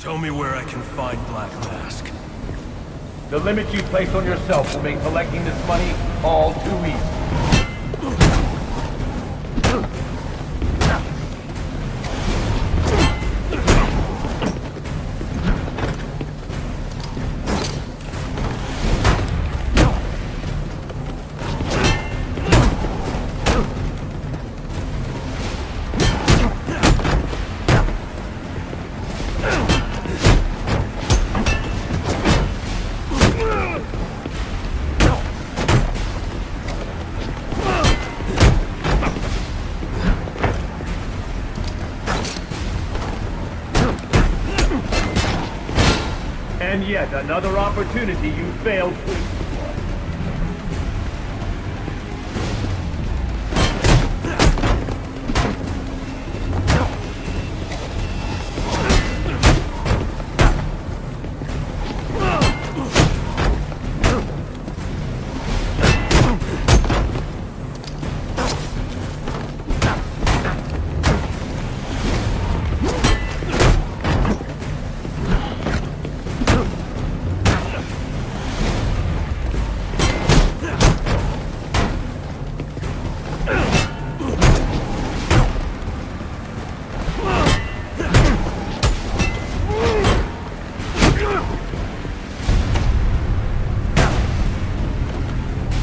Tell me where I can find Black Mask. The limit you place on yourself will make collecting this money all too easy. And yet another opportunity you failed to exploit.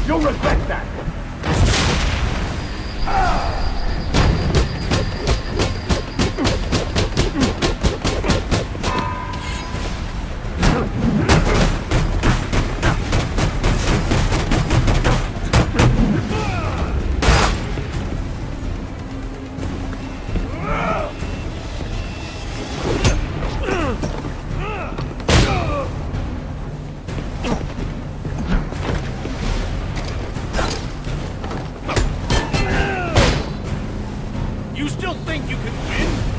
You'll regret that! You still think you can win?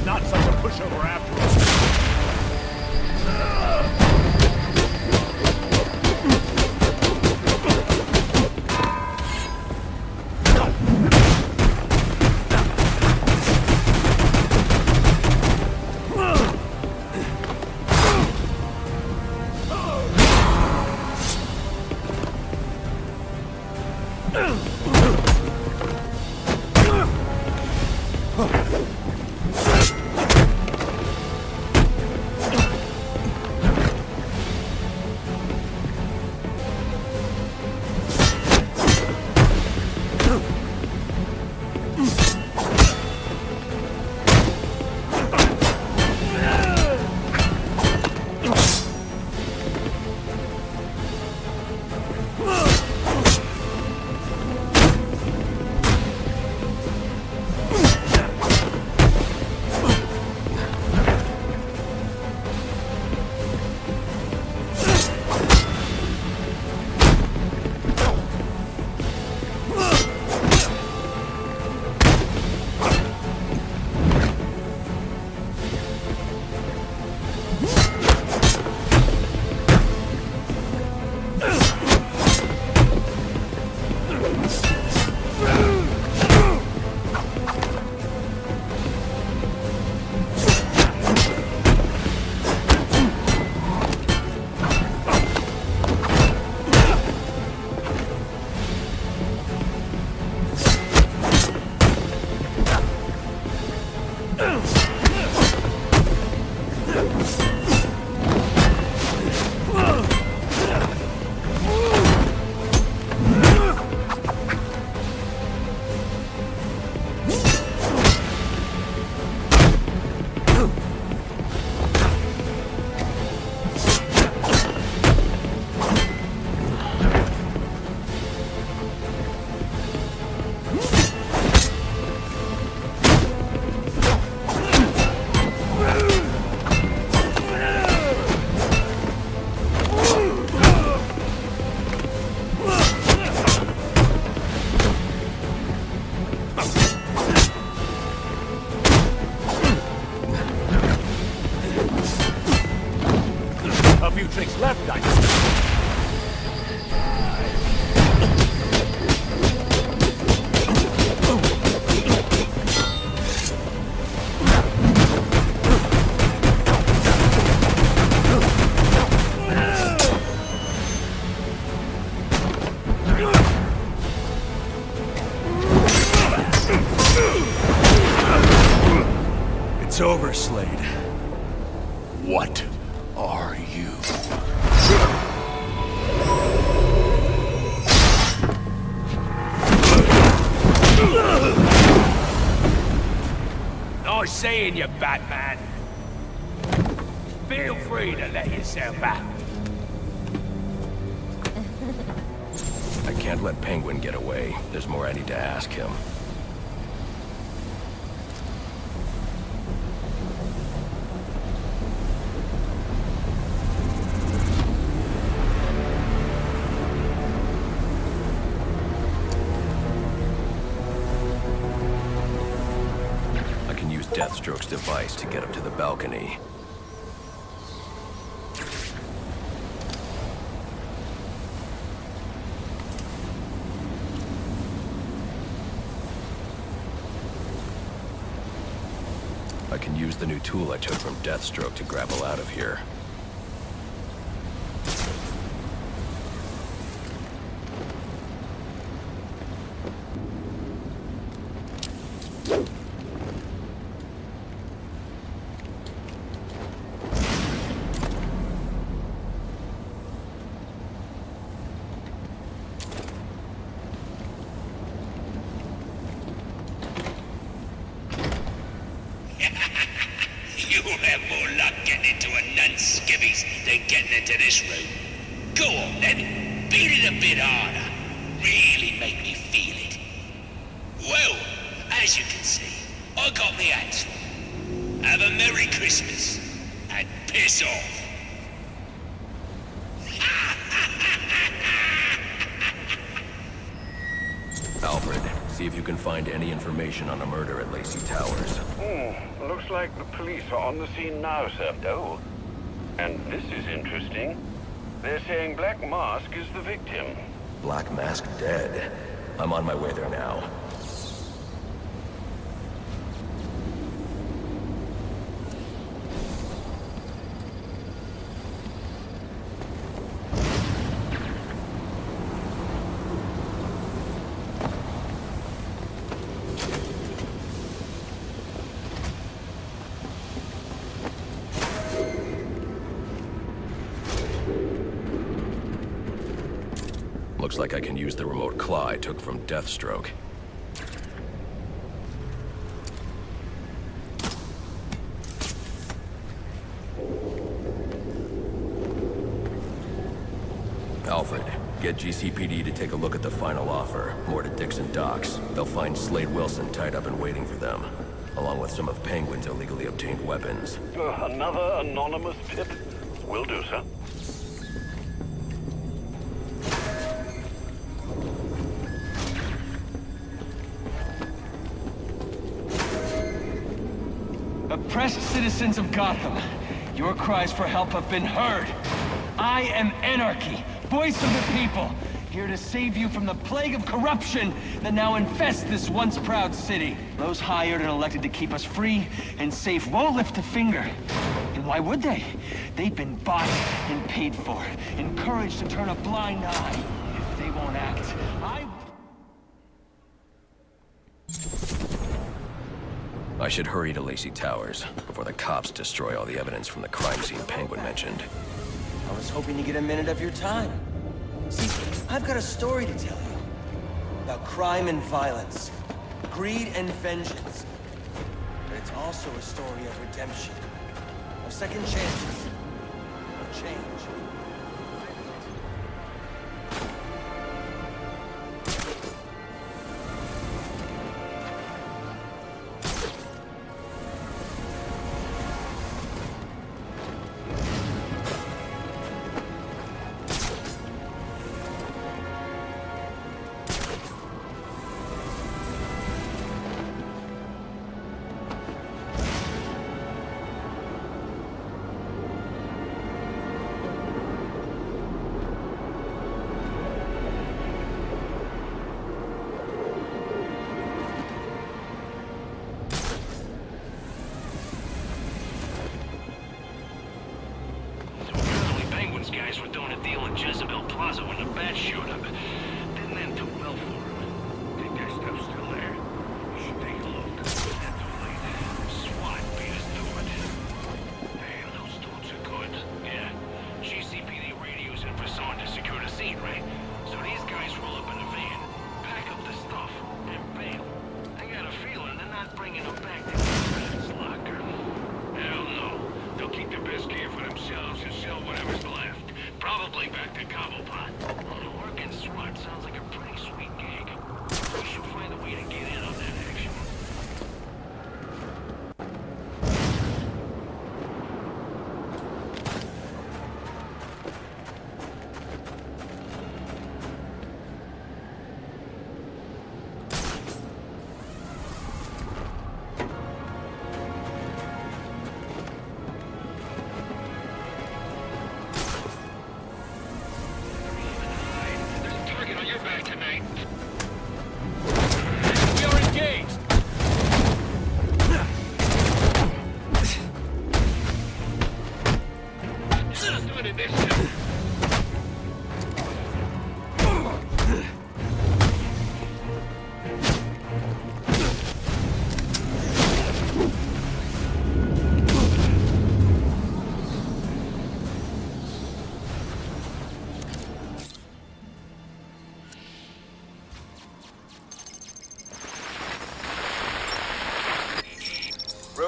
Not such a pushover after all. It's over, Slade. What are you? Nice seeing you, Batman. Feel free to let yourself out. I can't let Penguin get away. There's more I need to ask him. I can use Deathstroke's device to get up to the balcony. I can use the new tool I took from Deathstroke to grapple out of here. You'll have more luck getting into a nun's skivvies than getting into this room. Go on then, beat it a bit harder. Really make me feel it. Well, as you can see, I got the answer. Have a Merry Christmas, and piss off. Alfred, see if you can find any information on a murder at Lacey Towers. Looks like the police are on the scene now, sir. Oh, and this is interesting. They're saying Black Mask is the victim. Black Mask dead. I'm on my way there now. Looks like I can use the remote claw I took from Deathstroke. Alfred, get GCPD to take a look at the final offer. More to Dixon Docks. They'll find Slade Wilson tied up and waiting for them, along with some of Penguin's illegally obtained weapons. Another anonymous tip? Will do, sir. Oppressed citizens of Gotham, your cries for help have been heard. I am Anarchy, voice of the people, here to save you from the plague of corruption that now infests this once proud city. Those hired and elected to keep us free and safe won't lift a finger. And why would they? They've been bought and paid for, encouraged to turn a blind eye. If they won't act, I should hurry to Lacey Towers before the cops destroy all the evidence from the crime scene Penguin mentioned. I was hoping to get a minute of your time. See, I've got a story to tell you. About crime and violence. Greed and vengeance. But it's also a story of redemption. Of second chances. Of change.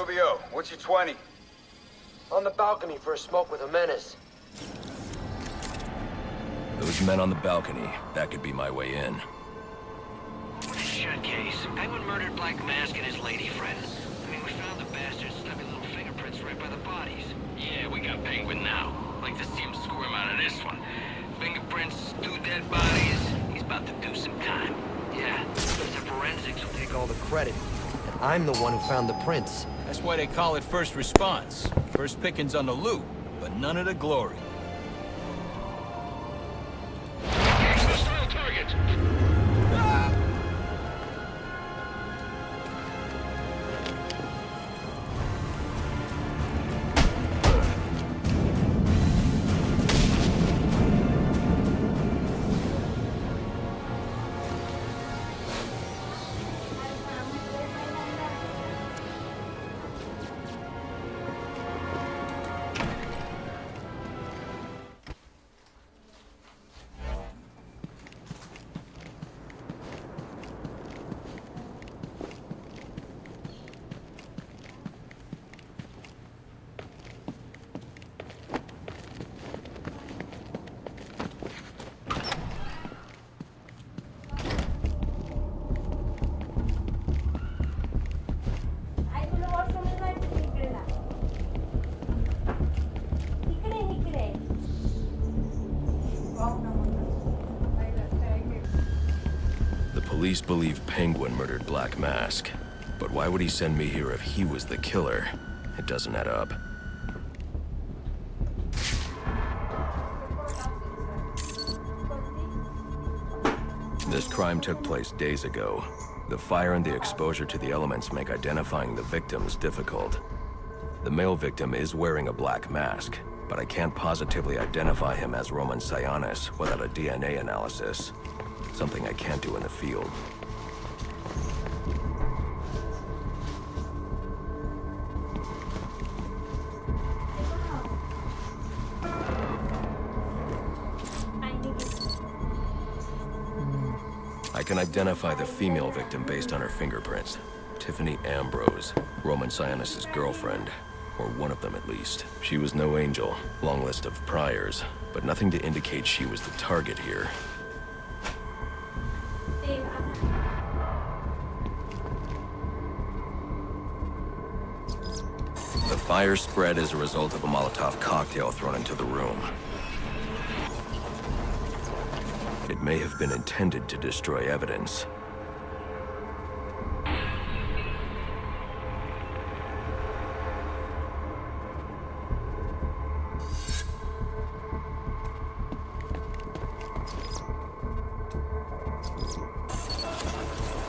LVO, what's your 20? On the balcony for a smoke with a menace. Those men on the balcony, that could be my way in. Shut case. Penguin murdered Black Mask and his lady friend. I mean, we found the bastard's stubby little fingerprints right by the bodies. Yeah, we got Penguin now. Like to see him squirm out of this one. Fingerprints, 2 dead bodies. He's about to do some time. Yeah, but the forensics will take all the credit. And I'm the one who found the prints. That's why they call it first response. First pickings on the loot, but none of the glory. Hostile target! Police believe Penguin murdered Black Mask. But why would he send me here if he was the killer? It doesn't add up. This crime took place days ago. The fire and the exposure to the elements make identifying the victims difficult. The male victim is wearing a black mask, but I can't positively identify him as Roman Sionis without a DNA analysis. Something I can't do in the field. I can identify the female victim based on her fingerprints. Tiffany Ambrose, Roman Sionis' girlfriend. Or one of them at least. She was no angel, long list of priors, but nothing to indicate she was the target here. The fire spread as a result of a Molotov cocktail thrown into the room. It may have been intended to destroy evidence.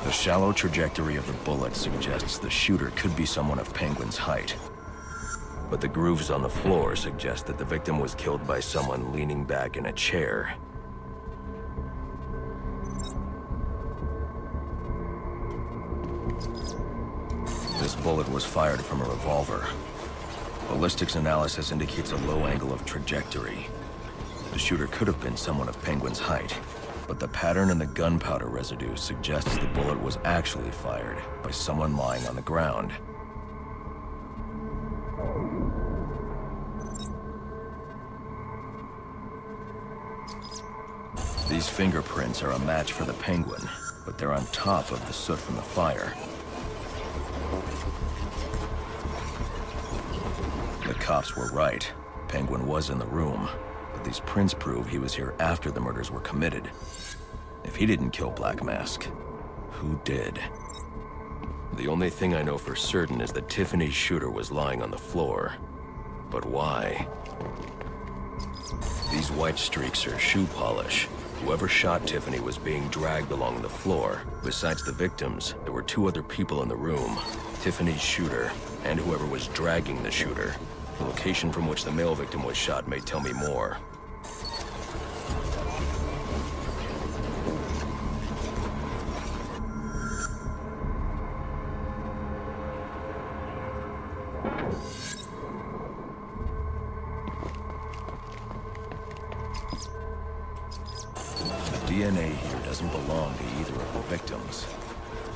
The shallow trajectory of the bullet suggests the shooter could be someone of Penguin's height. But the grooves on the floor suggest that the victim was killed by someone leaning back in a chair. This bullet was fired from a revolver. Ballistics analysis indicates a low angle of trajectory. The shooter could have been someone of Penguin's height, but the pattern in the gunpowder residue suggests the bullet was actually fired by someone lying on the ground. These fingerprints are a match for the Penguin, but they're on top of the soot from the fire. The cops were right. Penguin was in the room, but these prints prove he was here after the murders were committed. If he didn't kill Black Mask, who did? The only thing I know for certain is that Tiffany's shooter was lying on the floor. But why? These white streaks are shoe polish. Whoever shot Tiffany was being dragged along the floor. Besides the victims, there were 2 other people in the room. Tiffany's shooter, and whoever was dragging the shooter. The location from which the male victim was shot may tell me more. The DNA here doesn't belong to either of the victims.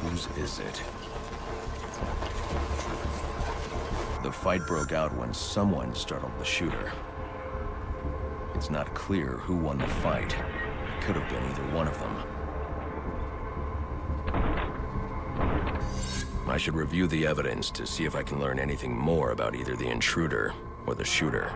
Whose is it? The fight broke out when someone startled the shooter. It's not clear who won the fight. It could have been either one of them. I should review the evidence to see if I can learn anything more about either the intruder or the shooter.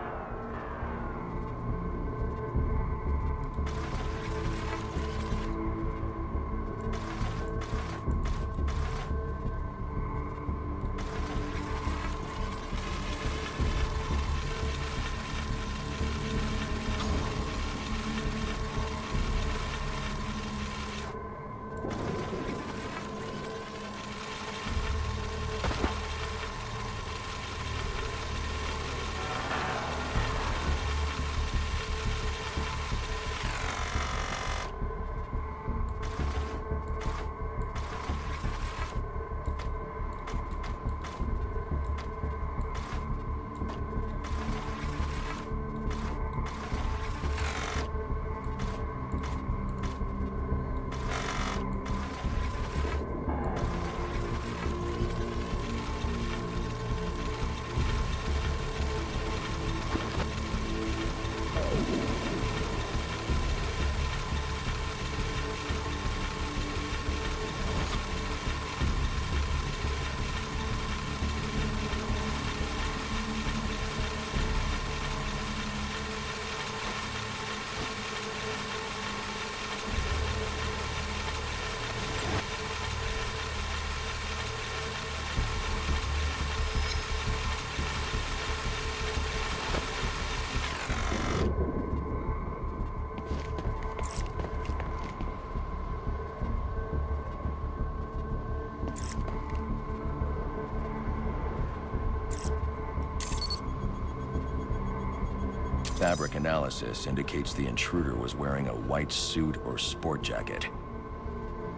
Fabric analysis indicates the intruder was wearing a white suit or sport jacket.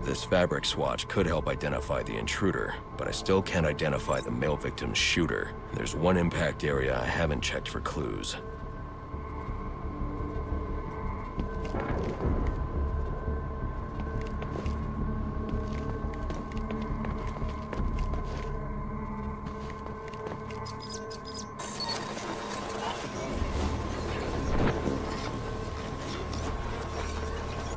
This fabric swatch could help identify the intruder, but I still can't identify the male victim's shooter. There's one impact area I haven't checked for clues.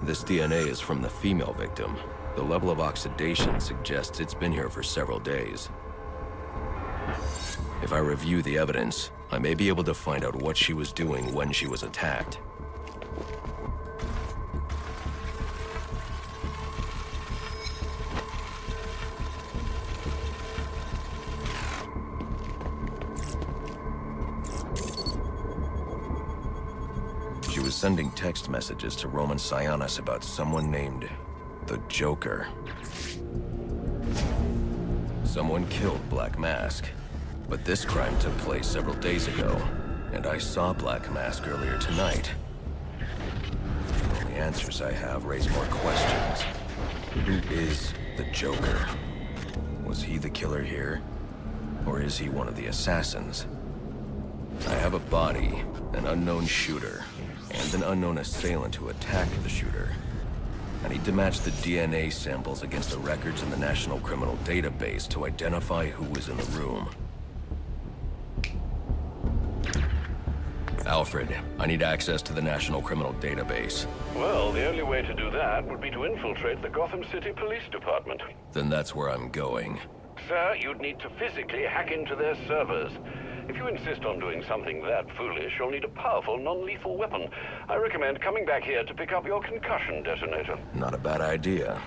This DNA is from the female victim. The level of oxidation suggests it's been here for several days. If I review the evidence, I may be able to find out what she was doing when she was attacked. She was sending text messages to Roman Sionis about someone named the Joker. Someone killed Black Mask, but this crime took place several days ago, and I saw Black Mask earlier tonight. The only answers I have raise more questions. Who is the Joker? Was he the killer here? Or is he one of the assassins? I have a body, an unknown shooter, and an unknown assailant who attacked the shooter. I need to match the DNA samples against the records in the National Criminal Database to identify who was in the room. Alfred, I need access to the National Criminal Database. Well, the only way to do that would be to infiltrate the Gotham City Police Department. Then that's where I'm going. Sir, you'd need to physically hack into their servers. If you insist on doing something that foolish, you'll need a powerful, non-lethal weapon. I recommend coming back here to pick up your concussion detonator. Not a bad idea.